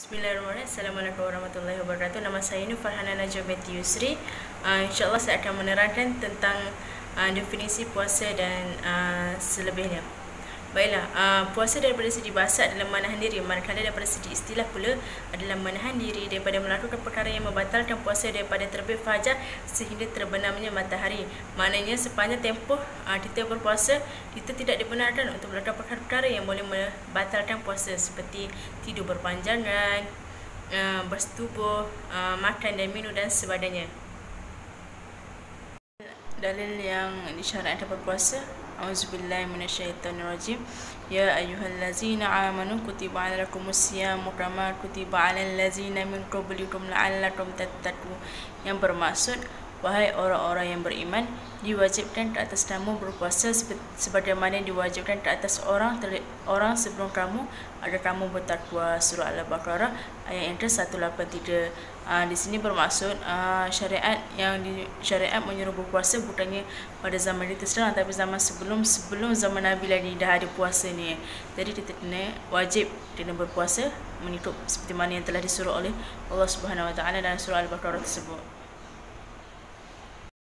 Bismillahirrahmanirrahim. Assalamualaikum warahmatullahi wabarakatuh. Nama saya Nur Farhana Najwa binti Yusri. InsyaAllah saya akan menerangkan tentang definisi puasa dan selebihnya. Baiklah, puasa daripada segi bahasa adalah menahan diri, manakala daripada segi istilah pula adalah menahan diri daripada melakukan perkara yang membatalkan puasa daripada terbit fajar sehingga terbenamnya matahari. Maknanya sepanjang tempoh kita berpuasa, kita tidak dibenarkan untuk melakukan perkara-perkara yang boleh membatalkan puasa seperti tidur berpanjangan, bersetubuh, makan dan minum dan sebagainya. Dalil yang disyariatkan berpuasa. Auzubillahi minasyaitonirrajim. Ya ayyuhallazina amanu kutiba 'alaikumusyamu kama kutiba 'alal ladzina min qablikum la'allakum tattaqun. Yang bermaksud, wahai orang-orang yang beriman, diwajibkan ke atas kamu berpuasa sebagaimana diwajibkan ke atas orang sebelum kamu agar kamu bertakwa. Surah Al-Baqarah ayat yang ke-183. Di sini bermaksud syariat menyuruh berpuasa bukannya pada zaman kita sekarang, tapi zaman sebelum zaman Nabi lagi dah ada puasa ni. Jadi kita wajib berpuasa mengikut seperti mana yang telah disuruh oleh Allah Subhanahu Wa Taala dalam surah Al-Baqarah tersebut.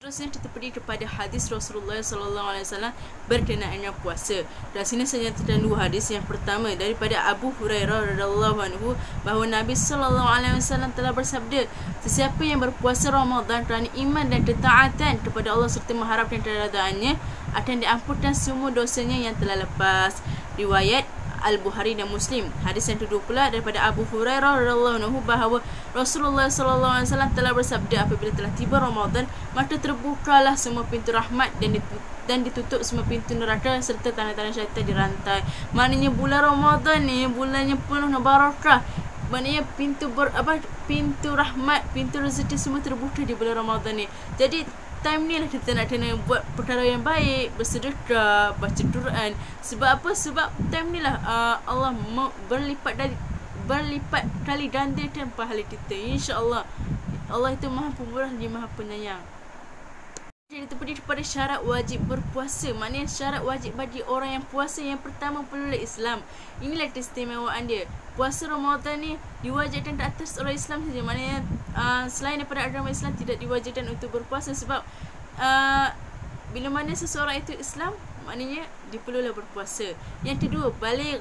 Terusnya kita pergi kepada hadis Rasulullah SAW berkenaan dengan puasa. Dari sini saya nyatakan dua hadis. Yang pertama daripada Abu Hurairah radhiyallahu anhu bahawa Nabi SAW telah bersabda, sesiapa yang berpuasa Ramadan kerana iman dan ketaatan kepada Allah serta mengharapkan keridaan-Nya akan diampunkan semua dosanya yang telah lepas. Riwayat Al-Bukhari dan Muslim. Hadis yang kedua pula daripada Abu Hurairah radhiyallahu anhu bahawa Rasulullah SAW telah bersabda, apabila telah tiba Ramadan, maka terbukalah semua pintu rahmat dan ditutup semua pintu neraka serta tangan-tangan syaitan dirantai. Maknanya bulan Ramadan ni bulan yang penuh barakah. Maknanya pintu rahmat, pintu rezeki semua terbuka di bulan Ramadan ni. Jadi time ni lah kita nak kena buat perkara yang baik, bersedekah, baca Quran. Sebab apa? Sebab time ni lah Allah berlipat kali gandakan pahala kita, insya-Allah. Allah itu Maha Pemurah lagi Maha Penyayang. Jadi kita pergi kepada syarat wajib berpuasa. Maknanya syarat wajib bagi orang yang puasa, yang pertama perlulah Islam. Inilah keistimewaan dia. Puasa Ramadan ni diwajibkan ke atas orang Islam saja. Maknanya selain daripada agama Islam tidak diwajibkan untuk berpuasa. Sebab bila mana seseorang itu Islam, maknanya dia perlulah berpuasa. Yang kedua, baligh.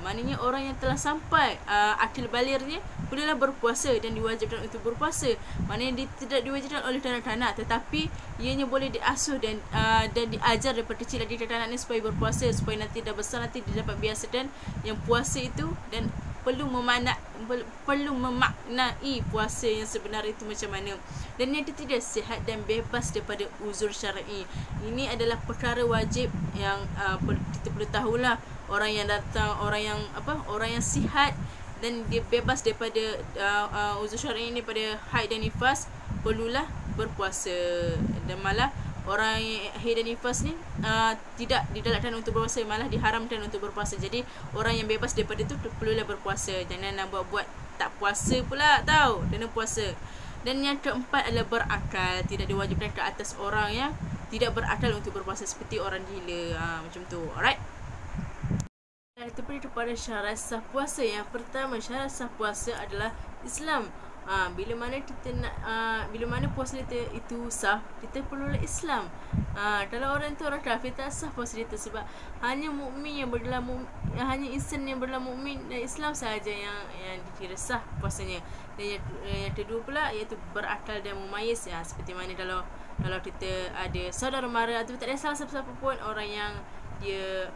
Maknanya orang yang telah sampai akil balighnya perlulah berpuasa dan diwajibkan untuk berpuasa. Maknanya dia tidak diwajibkan oleh kanak-kanak, tetapi ianya boleh diasuh dan diajar daripada kecil lagi kanak-kanak ni supaya berpuasa, supaya nanti dah besar nanti dia dapat biasakan yang puasa itu dan perlu memaknai puasa yang sebenar itu macam mana. Dan yang ketiga, sihat dan bebas daripada uzur syar'i. Ini adalah perkara wajib yang kita perlu tahulah. Orang yang datang, orang yang sihat dan dia bebas daripada uzur syar'i ini, pada haid dan nifas, perlulah berpuasa. Dan malah orang haid dan nifas ni tidak digalakkan untuk berpuasa, malah diharamkan untuk berpuasa. Jadi orang yang bebas daripada itu perlulah berpuasa. Jangan nak buat tak puasa pula, tahu, kena puasa. Dan yang keempat adalah berakal. Tidak diwajibkan ke atas orang yang tidak berakal untuk berpuasa, seperti orang gila, macam tu. Alright. Kita pergi kepada syarat sah puasa. Yang pertama, syarat sah puasa adalah Islam. Bila mana puasa kita itu sah, kita perlulah Islam. Kalau orang tu orang kafir, tak sah puasa kita. Sebab hanya mukmin yang berdalam hanya insan yang berdalam mukmin dan Islam sahaja yang dikira sah puasanya. Dan yang kedua pula iaitu berakal dan memayis. Seperti mana kalau kita ada saudara mara atau tak ada salah siapa-siapa pun, orang yang dia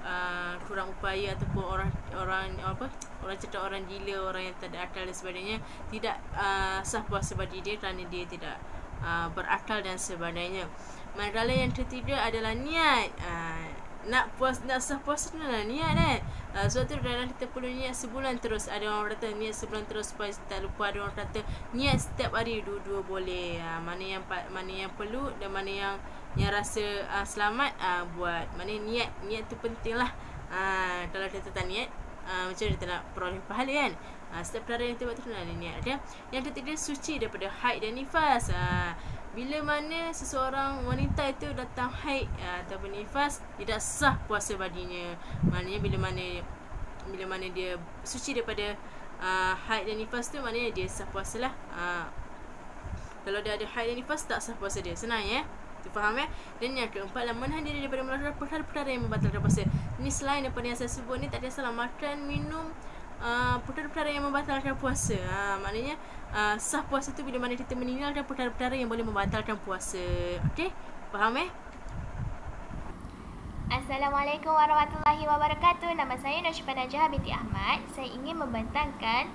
kurang upaya ataupun orang cakap orang gila, orang yang tak ada akal dan sebagainya, tidak sah puasa bagi dia kerana dia tidak berakal dan sebagainya. Manakala yang ketiga adalah niat. Nak sah puasa adalah niat kan. Sebab tu dalam kita perlu niat sebulan terus. Ada orang kata niat sebulan terus supaya tak lupa. Ada orang kata niat setiap hari, dua-dua boleh. Mana yang perlu dan mana yang rasa selamat buat. Mana niat tu penting lah. Kalau kita tak niat, macam mana kita nak peroleh pahala kan. Setiap perkara yang kita buat tu kena ada niat dia. Yang ketiga, suci daripada haid dan nifas. Bila mana seseorang wanita itu datang haid ataupun nifas, tidak sah puasa baginya. Maknanya bila mana dia suci daripada haid dan nifas tu maknanya dia sah puasa lah. Kalau dia ada haid dan nifas, tak sah puasa dia. Senang ya. Tu faham ya? Dan yang keempat lah, menahan diri daripada melakukan perkara-perkara yang membatalkan puasa. Ni selain daripada yang saya sebut ni, tak ada salah makan, minum, perkara-perkara yang membatalkan puasa. Maknanya sah puasa tu bila mana kita meninggalkan perkara-perkara yang boleh membatalkan puasa. Okey? Faham ya? Assalamualaikum warahmatullahi wabarakatuh. Nama saya Noshifah Najah binti Ahmad. Saya ingin membentangkan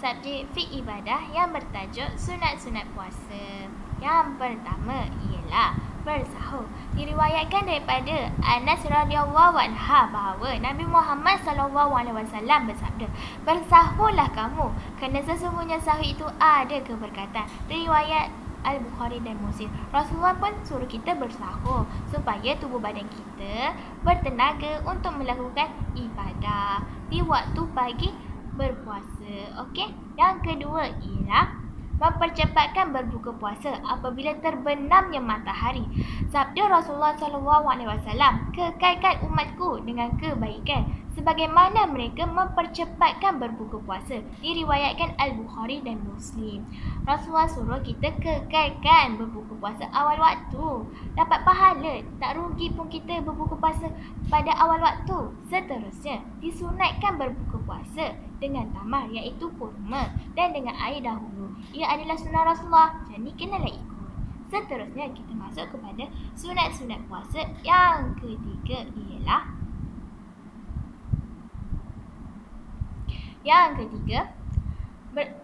subjek fiqh ibadah yang bertajuk sunat-sunat puasa. Yang pertama ialah bersahur. Diriwayatkan daripada Anas radhiyallahu anha bahawa Nabi Muhammad sallallahu alaihi wasallam bersabda, "Bersahurlah kamu, kerana sesungguhnya sahur itu ada keberkatan." Riwayat Al-Bukhari dan Muslim. Rasulullah pun suruh kita bersahur supaya tubuh badan kita bertenaga untuk melakukan ibadah di waktu pagi berpuasa. Okey. Yang kedua ialah mempercepatkan berbuka puasa apabila terbenamnya matahari. Sabda Rasulullah SAW, "Kekalkan umatku dengan kebaikan sebagaimana mereka mempercepatkan berbuka puasa." Diriwayatkan Al-Bukhari dan Muslim. Rasulullah suruh kita kekalkan berbuka puasa awal waktu. Dapat pahala, tak rugi pun kita berbuka puasa pada awal waktu. Seterusnya, disunatkan berbuka puasa dengan tamar iaitu kurma dan dengan air dahulu. Ia adalah sunnah Rasulullah, jadi kenalah ikut. Seterusnya kita masuk kepada sunat-sunat puasa. Yang ketiga ialah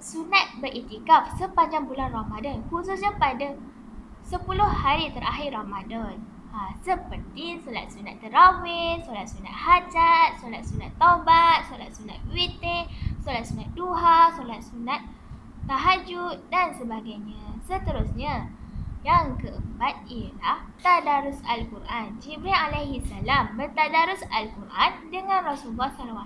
sunat beriktikaf sepanjang bulan Ramadan, khususnya pada 10 hari terakhir Ramadan. Seperti solat sunat tarawih, solat sunat hajat, solat sunat taubat, solat sunat witir, solat sunat duha, solat sunat tahajud dan sebagainya. Seterusnya, yang keempat ialah tadarus Al-Quran. Jibril alaihi salam bertadarus Al-Quran dengan Rasulullah SAW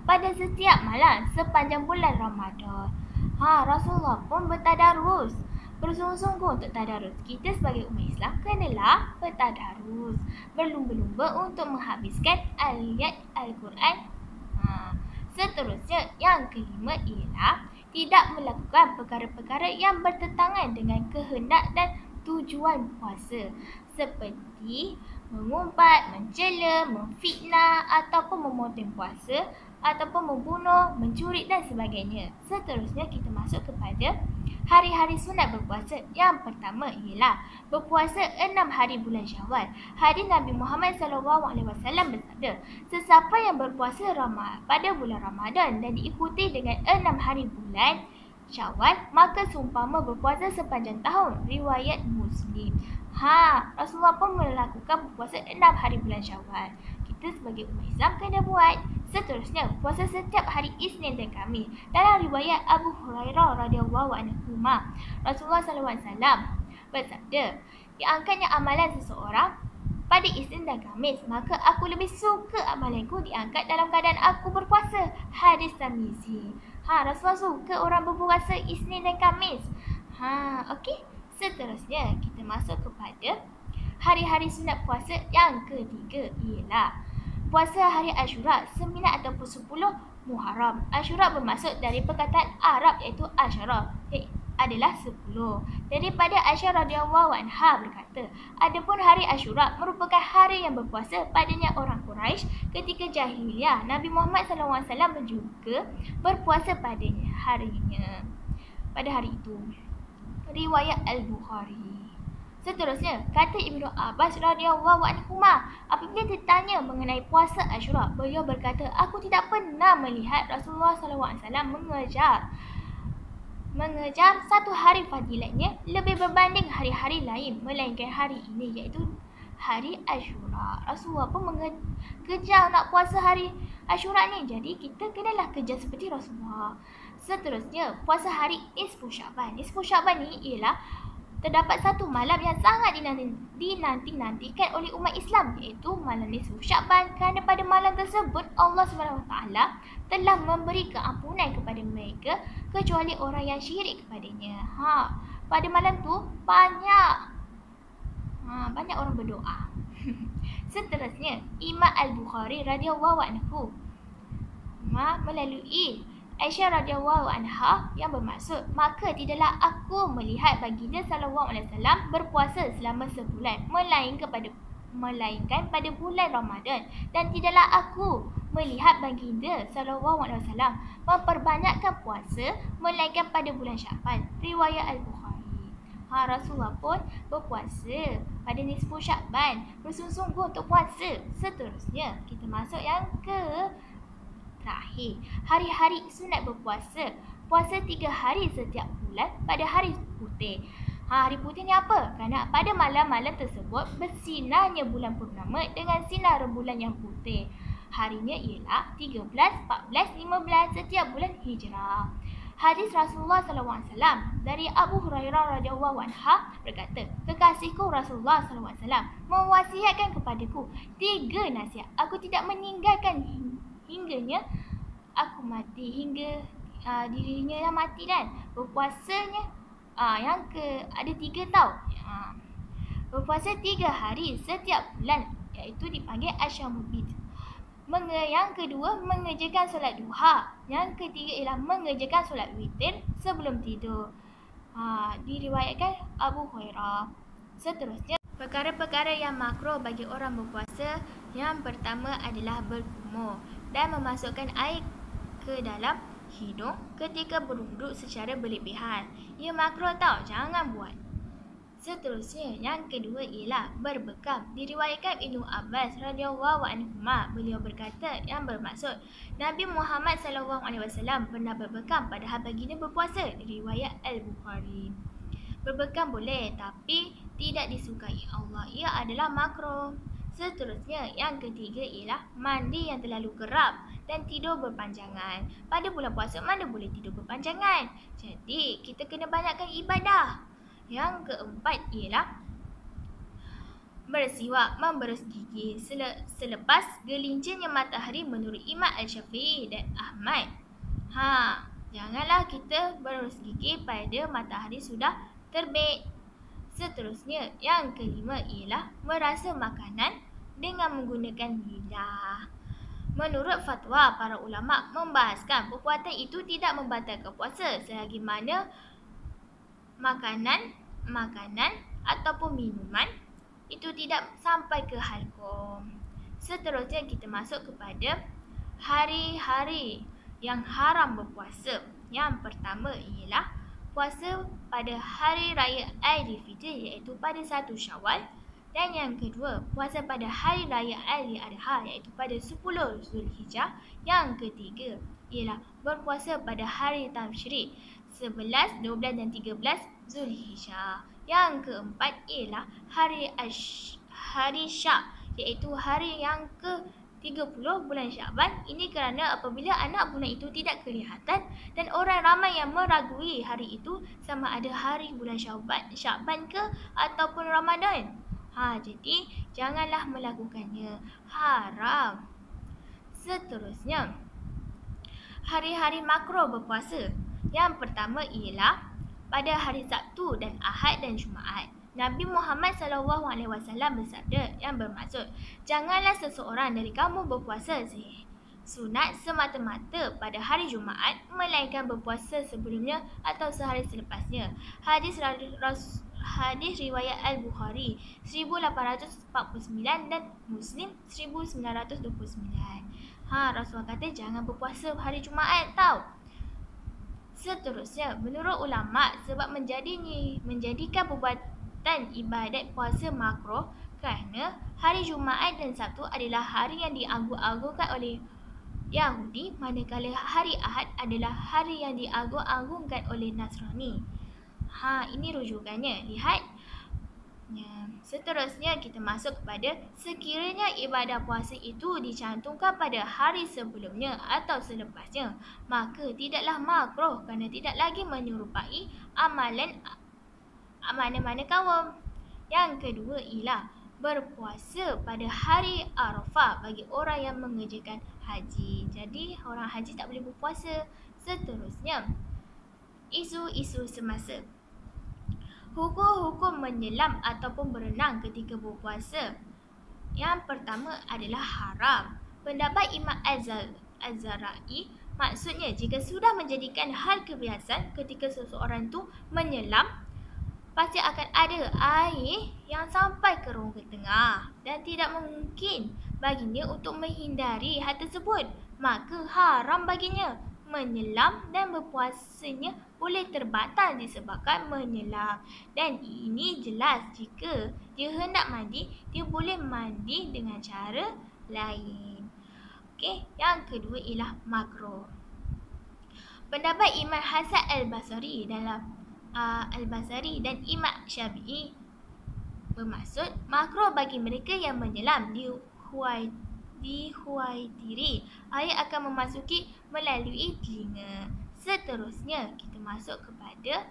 pada setiap malam sepanjang bulan Ramadan. Rasulullah pun bertadarus, bersungguh-sungguh untuk tadarus. Kita sebagai umat Islam kenalah bertadarus, berlumba-lumba untuk menghabiskan ayat Al-Quran. Seterusnya, yang kelima ialah tidak melakukan perkara-perkara yang bertentangan dengan kehendak dan tujuan puasa, seperti mengumpat, mencela, memfitnah ataupun memotong puasa, ataupun membunuh, mencuri dan sebagainya. Seterusnya kita masuk kepada hari-hari sunat berpuasa. Yang pertama ialah berpuasa 6 hari bulan Syawal. Hadis Nabi Muhammad SAW bersabda, "Sesiapa yang berpuasa pada bulan Ramadan dan diikuti dengan 6 hari bulan Syawal, maka seumpama berpuasa sepanjang tahun." Riwayat Muslim. Rasulullah pun melakukan berpuasa 6 hari bulan Syawal. Kita sebagai umat Islam kena buat. Seterusnya, puasa setiap hari Isnin dan Khamis. Dalam riwayat Abu Hurairah radhiyallahu anhu, Rasulullah SAW bersabda, "Diangkatnya amalan seseorang pada Isnin dan Khamis, maka aku lebih suka amalanku diangkat dalam keadaan aku berpuasa." Hadis Tirmizi. Rasulullah suka orang berpuasa Isnin dan Khamis. Okey. Seterusnya, kita masuk kepada hari-hari sunat puasa. Yang ketiga ialah puasa hari Ashura 9 ataupun 10 Muharram. Ashura bermaksud dari perkataan Arab iaitu Asyara, adalah 10. Daripada Aisyah radhiyallahu anha berkata, "Adapun hari Ashura merupakan hari yang berpuasa padanya orang Quraisy ketika jahiliyah. Nabi Muhammad SAW juga berpuasa padanya pada hari itu." Riwayat Al-Bukhari. Seterusnya, kata Ibnu Abbas radhiyallahu anhu, apabila ditanya mengenai puasa Ashura, beliau berkata, "Aku tidak pernah melihat Rasulullah SAW mengejar satu hari fadilatnya lebih berbanding hari-hari lain, melainkan hari ini iaitu hari Ashura." Rasulullah pun mengejar nak puasa hari Ashura ni, jadi kita kenalah kejar seperti Rasulullah. Seterusnya, puasa hari Nisfu Sya'ban. Nisfu Sya'ban ni ialah terdapat satu malam yang sangat dinanti-nantikan oleh umat Islam, iaitu malam Nisfu Sya'ban, kerana pada malam tersebut Allah SWT telah memberi keampunan kepada mereka kecuali orang yang syirik kepadanya. Pada malam tu banyak orang berdoa. Seterusnya, Imam Al-Bukhari radhiyallahu anhu melalui Aisyah radhiyallahu anha yang bermaksud, maka tidaklah aku melihat baginda sallallahu alaihi wasallam berpuasa selama sebulan melainkan pada bulan Ramadan, dan tidaklah aku melihat baginda sallallahu alaihi wasallam memperbanyakkan puasa melainkan pada bulan Syaban. Riwayat Al-Bukhari. Rasulullah pun berpuasa pada nisfu Syaban, bersungguh-sungguh untuk puasa. Seterusnya kita masuk yang ke terakhir, hari-hari sunat berpuasa. Puasa 3 hari setiap bulan pada hari putih. Hari putih ni apa? Kerana pada malam-malam tersebut bersinarnya bulan purnama dengan sinar rembulan yang putih. Harinya ialah 13, 14, 15 setiap bulan Hijrah. Hadis Rasulullah SAW dari Abu Hurairah radhiyallahu anha berkata, kekasihku Rasulullah SAW mewasiatkan kepadaku 3 nasihat. Aku tidak meninggalkan hingganya aku mati, hingga dirinya yang mati, dan berpuasanya yang ke ada 3 tau. Berpuasa 3 hari setiap bulan, iaitu dipanggil Asyamubid. Yang kedua, mengerjakan solat duha. Yang ketiga ialah mengerjakan solat witir sebelum tidur. Diriwayatkan Abu Hurairah. Seterusnya, perkara-perkara yang makruh bagi orang berpuasa, yang pertama adalah berkumur dan memasukkan air ke dalam hidung ketika berwuduk secara berlebihan. Ia makruh tau, jangan buat. Seterusnya, yang kedua ialah berbekam. Diriwayatkan Ibnu Abbas radhiyallahu anhuma, beliau berkata yang bermaksud Nabi Muhammad SAW pernah berbekam padahal baginda berpuasa. Riwayat Al-Bukhari. Berbekam boleh tapi tidak disukai Allah. Ia adalah makruh. Seterusnya, yang ketiga ialah mandi yang terlalu kerap dan tidur berpanjangan. Pada bulan puasa mana boleh tidur berpanjangan? Jadi, kita kena banyakkan ibadah. Yang keempat ialah bersiwak, memberes gigi selepas gelincirnya matahari menurut Imam Al-Syafi'i dan Ahmad. Janganlah kita berus gigi pada matahari sudah terbit. Seterusnya, yang kelima ialah merasa makanan dengan menggunakan lidah. Menurut fatwa para ulama membahaskan perbuatan itu tidak membatalkan puasa selagi mana makanan ataupun minuman itu tidak sampai ke halqum. Seterusnya kita masuk kepada hari-hari yang haram berpuasa. Yang pertama ialah puasa pada hari raya Aidilfitri, iaitu pada 1 Syawal, dan yang kedua puasa pada hari raya Ailadha, iaitu pada 10 Zulhijjah. Yang ketiga ialah berpuasa pada hari Tashrik 11, 12 dan 13 Zulhijjah. Yang keempat ialah hari Syak, iaitu hari yang ke-30 bulan Syaban. Ini kerana apabila anak bulan itu tidak kelihatan dan orang ramai yang meragui hari itu sama ada hari bulan Syaban ke ataupun Ramadan. Jadi janganlah melakukannya, haram. Seterusnya, hari-hari makruh berpuasa. Yang pertama ialah pada hari Sabtu dan Ahad dan Jumaat. Nabi Muhammad SAW bersabda yang bermaksud, janganlah seseorang dari kamu berpuasa sunat semata-mata pada hari Jumaat, melainkan berpuasa sebelumnya atau sehari selepasnya. Hadis riwayat Al-Bukhari 1849 dan Muslim 1929. Rasulullah kata jangan berpuasa hari Jumaat tau. Seterusnya, menurut ulama, sebab menjadikan perbuatan ibadat puasa makruh kerana hari Jumaat dan Sabtu adalah hari yang diagung-agungkan oleh Yahudi, manakala hari Ahad adalah hari yang diagung-agungkan oleh Nasrani. Ini rujukannya. Lihat. Seterusnya kita masuk kepada sekiranya ibadah puasa itu dicantumkan pada hari sebelumnya atau selepasnya, maka tidaklah makruh kerana tidak lagi menyerupai amalan mana-mana kaum. Yang kedua ialah berpuasa pada hari Arafah bagi orang yang mengerjakan haji. Jadi orang haji tak boleh berpuasa. Seterusnya, isu-isu semasa. Hukum-hukum menyelam ataupun berenang ketika berpuasa. Yang pertama adalah haram. Pendapat Imam Az-Zarai Maksudnya, jika sudah menjadikan hal kebiasaan ketika seseorang tu menyelam, pasti akan ada air yang sampai ke rongga tengah dan tidak mungkin baginya untuk menghindari hal tersebut. Maka haram baginya menyelam dan berpuasanya boleh terbatal disebabkan menyelam. Dan ini jelas jika dia hendak mandi, dia boleh mandi dengan cara lain. Okey, yang kedua ialah makruh. Pendapat Imam Hasan Al-Basri dan Imam Syafi'i bermaksud makruh bagi mereka yang menyelam di Huwaitiri. Air akan memasuki melalui telinga. Seterusnya kita masuk kepada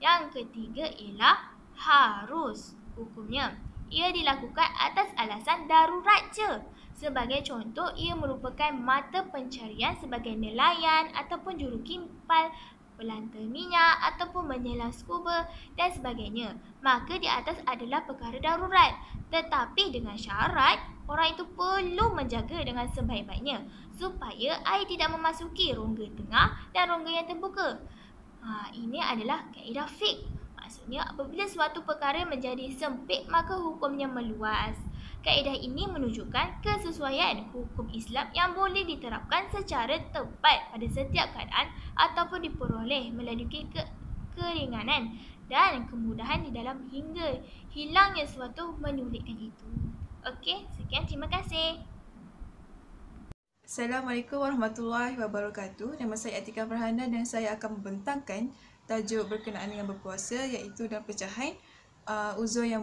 yang ketiga ialah harus. Hukumnya, ia dilakukan atas alasan darurat je. Sebagai contoh, ia merupakan mata pencarian sebagai nelayan ataupun jurukimpal, pelantar minyak ataupun menyelam scuba dan sebagainya. Maka di atas adalah perkara darurat. Tetapi dengan syarat, orang itu perlu menjaga dengan sebaik-baiknya supaya air tidak memasuki rongga tengah dan rongga yang terbuka. Ini adalah kaedah fiqh. Maksudnya, apabila suatu perkara menjadi sempit, maka hukumnya meluas. Kaedah ini menunjukkan kesesuaian hukum Islam yang boleh diterapkan secara tepat pada setiap keadaan ataupun diperoleh melalui keringanan dan kemudahan di dalam hingga hilangnya suatu menyulitkan itu. Okey, sekian, terima kasih. Assalamualaikum warahmatullahi wabarakatuh. Nama saya Atika Farhana dan saya akan membentangkan tajuk berkenaan dengan berpuasa, iaitu dalam pecahan uzur yang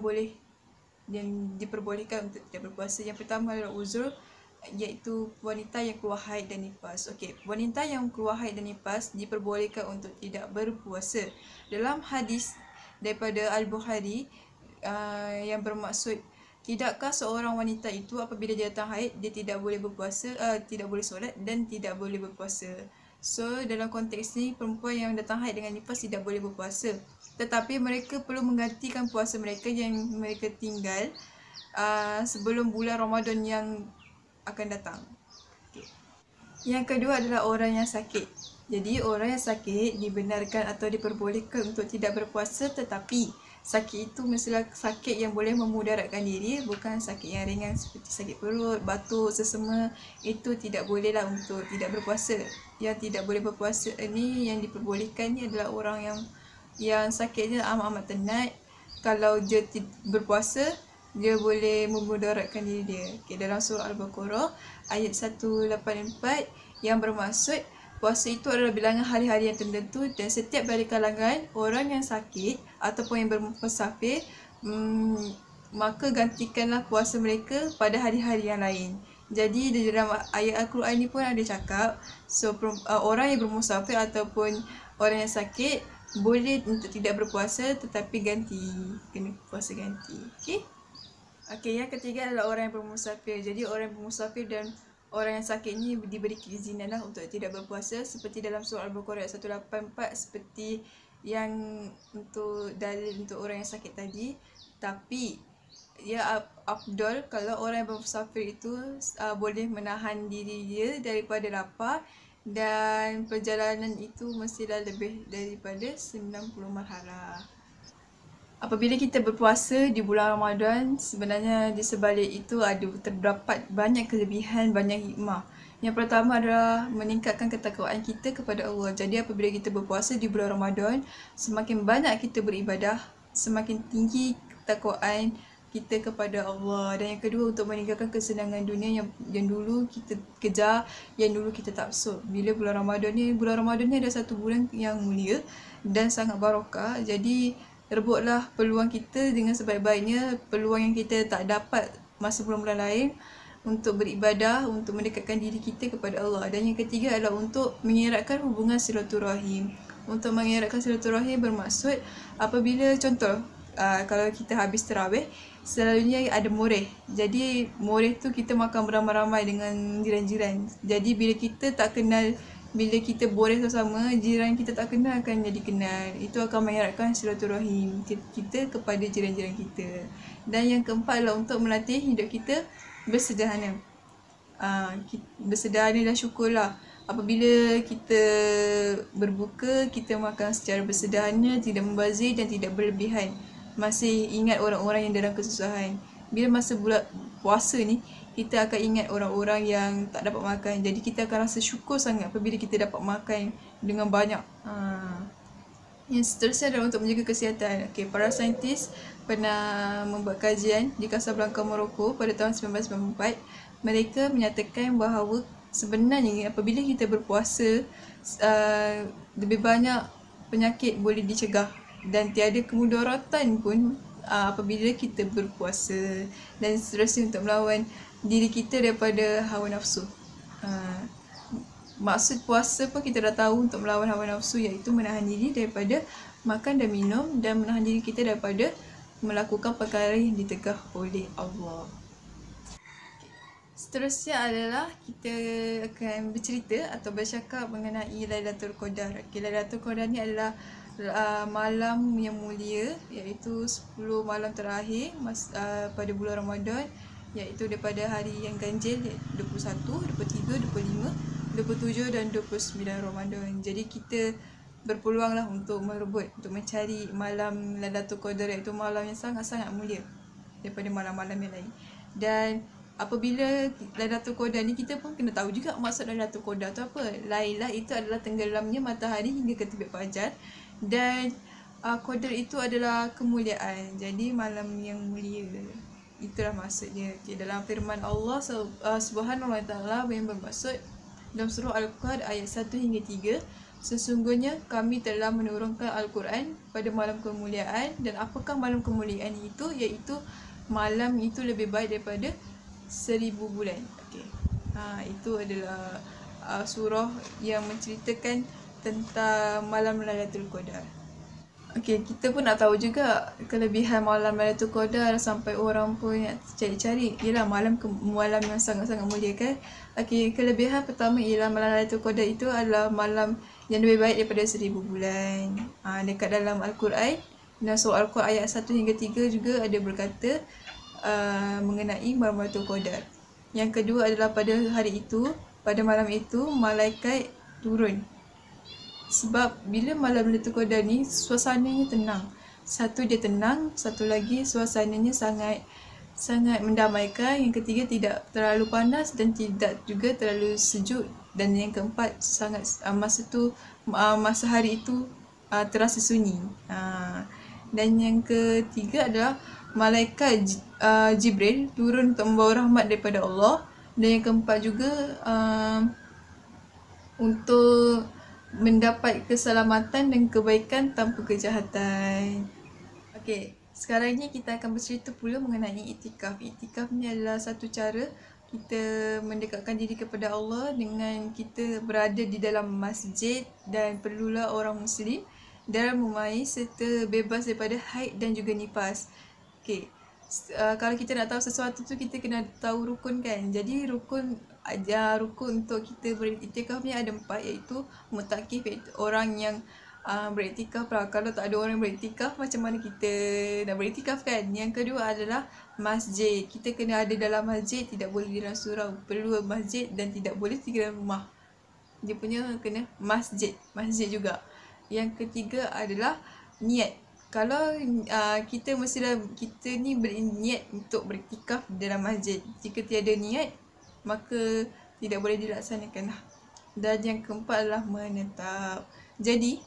diperbolehkan untuk tidak berpuasa. Yang pertama adalah uzur, iaitu wanita yang keluar haid dan nifas. Okey, wanita yang keluar haid dan nifas diperbolehkan untuk tidak berpuasa. Dalam hadis daripada Al-Bukhari yang bermaksud, tidakkah seorang wanita itu apabila dia datang haid, dia tidak boleh berpuasa, tidak boleh solat dan tidak boleh berpuasa. So, dalam konteks ni, perempuan yang datang haid dengan nifas tidak boleh berpuasa. Tetapi mereka perlu menggantikan puasa mereka yang mereka tinggal sebelum bulan Ramadan yang akan datang. Okay. Yang kedua adalah orang yang sakit. Jadi, orang yang sakit dibenarkan atau diperbolehkan untuk tidak berpuasa, tetapi sakit itu mestilah sakit yang boleh memudaratkan diri, bukan sakit yang ringan seperti sakit perut, batuk, sesama. Itu tidak bolehlah untuk tidak berpuasa. Yang tidak boleh berpuasa ni, yang diperbolehkan ni adalah orang yang sakitnya amat-amat tenat. Kalau dia berpuasa, dia boleh memudaratkan diri dia. Okay, dalam surah Al-Baqarah ayat 184 yang bermaksud puasa itu adalah bilangan hari-hari yang tertentu dan setiap dari kalangan orang yang sakit ataupun yang bermusafir, maka gantikanlah puasa mereka pada hari-hari yang lain. Jadi di dalam ayat Al-Quran ni pun ada cakap, orang yang bermusafir ataupun orang yang sakit boleh untuk tidak berpuasa tetapi kena puasa ganti. Okey, yang ketiga adalah orang yang bermusafir. Jadi orang yang bermusafir dan orang yang sakit ni diberi keizinan untuk tidak berpuasa, seperti dalam surah Al-Baqarah 184, seperti yang untuk dalil untuk orang yang sakit tadi. Tapi ia afdal kalau orang yang bermusafir itu boleh menahan diri dia daripada lapar, dan perjalanan itu mestilah lebih daripada 90 marhalah. Apabila kita berpuasa di bulan Ramadan, sebenarnya di sebalik itu terdapat banyak kelebihan, banyak hikmah. Yang pertama adalah meningkatkan ketakwaan kita kepada Allah. Jadi apabila kita berpuasa di bulan Ramadan, semakin banyak kita beribadah, semakin tinggi ketakwaan kita kepada Allah. Dan yang kedua, untuk meninggalkan kesenangan dunia yang dulu kita kejar, yang dulu kita tak taksub. Bila bulan Ramadan ni adalah satu bulan yang mulia dan sangat barakah. Jadi rebutlah peluang kita dengan sebaik-baiknya, peluang yang kita tak dapat masa bulan-bulan lain, untuk beribadah, untuk mendekatkan diri kita kepada Allah. Dan yang ketiga adalah untuk mengeratkan hubungan silaturahim. Untuk mengeratkan silaturahim bermaksud apabila contoh, kalau kita habis tarawih, selalunya ada moreh. Jadi moreh tu kita makan beramai-ramai dengan jiran-jiran. Jadi bila kita tak kenal, bila kita boreh sama-sama, jiran kita tak kenal akan jadi kenal. Itu akan mengeratkan silaturahim kita kepada jiran-jiran kita. Dan yang keempat adalah untuk melatih hidup kita bersederhana. Bersederhana dan syukurlah. apabila kita berbuka, kita makan secara bersederhana, tidak membazir dan tidak berlebihan. Masih ingat orang-orang yang dalam kesusahan. Bila masa bulan puasa ni, kita akan ingat orang-orang yang tak dapat makan. Jadi kita akan rasa syukur sangat apabila kita dapat makan dengan banyak. Yang seterusnya adalah untuk menjaga kesihatan. Para saintis pernah membuat kajian di Casablanca, Morocco pada tahun 1994. Mereka menyatakan bahawa sebenarnya apabila kita berpuasa, lebih banyak penyakit boleh dicegah dan tiada kemudaratan pun apabila kita berpuasa, dan seterusnya untuk melawan diri kita daripada hawa nafsu. Maksud puasa pun kita dah tahu untuk melawan hawa nafsu, iaitu menahan diri daripada makan dan minum dan menahan diri kita daripada melakukan perkara yang ditegah oleh Allah. Seterusnya adalah kita akan bercerita atau bercakap mengenai Lailatul Qadar. Lailatul Qadar ni adalah malam yang mulia, iaitu 10 malam terakhir pada bulan Ramadan, iaitu daripada hari yang ganjil 21, 23, 25, 27 dan 29 Ramadan. Jadi kita berpeluanglah untuk merebut, untuk mencari malam Lailatul Qadar, iaitu malam yang sangat-sangat mulia daripada malam-malam yang lain. Dan apabila Lailatul Qadar ni, kita pun kena tahu juga maksud Lailatul Qadar tu apa. Lailah itu adalah tenggelamnya matahari hingga ke terbit fajar, dan Qadar itu adalah kemuliaan. Jadi malam yang mulia, itulah maksudnya. Dalam firman Allah Subhanahu Wa Taala yang bermaksud dalam surah Al-Qadr ayat 1 hingga 3, sesungguhnya kami telah menurunkan Al-Quran pada malam kemuliaan, dan apakah malam kemuliaan itu? Iaitu malam itu lebih baik daripada 1000 bulan. Itu adalah surah yang menceritakan tentang malam Lailatul Qadar. Kita pun nak tahu juga kelebihan malam Lailatul Qadar sampai orang pun nak cari-cari. Ialah malam yang sangat-sangat mulia kan. Kelebihan pertama ialah malam Lailatul Qadar itu adalah malam yang lebih baik daripada 1000 bulan. Dekat dalam Al-Quran, dalam surah Al-Quran ayat 1 hingga 3 juga ada berkata mengenai malam Lailatul Qadar. Yang kedua adalah pada hari itu, pada malam itu malaikat turun. Sebab bila malam Lailatul Qadar ni suasananya tenang. Satu dia tenang, satu lagi suasananya sangat mendamaikan. Yang ketiga tidak terlalu panas dan tidak juga terlalu sejuk. Dan yang keempat masa hari itu terasa sunyi. Dan yang ketiga adalah malaikat Jibril turun untuk membawa rahmat daripada Allah. Dan yang keempat juga untuk mendapat keselamatan dan kebaikan tanpa kejahatan. Sekarang ni kita akan bercerita pula mengenai iktikaf. Iktikaf ni adalah satu cara kita mendekatkan diri kepada Allah dengan kita berada di dalam masjid, dan perlulah orang Muslim dalam rumai serta bebas daripada haid dan juga nifas. Kalau kita nak tahu sesuatu tu, kita kena tahu rukun kan. Jadi rukun untuk kita beriktikaf ni ada 4, iaitu mutakif, iaitu orang yang beriktikaf lah. Kalau tak ada orang yang beriktikaf, macam mana kita nak beriktikaf kan. Yang kedua adalah masjid. Kita kena ada dalam masjid, tidak boleh di dalam surau. Perlu masjid dan tidak boleh tinggal dalam rumah. Dia punya kena masjid juga. Yang ketiga adalah niat. Kalau kita ni berniat untuk beriktikaf dalam masjid. Jika tiada niat, maka tidak boleh dilaksanakan lah. Dan yang keempat adalah menetap. Jadi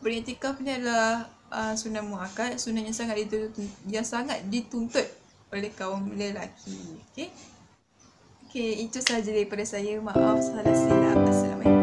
beriktikaf ni adalah sunnah muakkad, sunnah yang sangat dituntut oleh kaum lelaki. Itu sahaja daripada saya. Maaf salah silap. Assalamualaikum.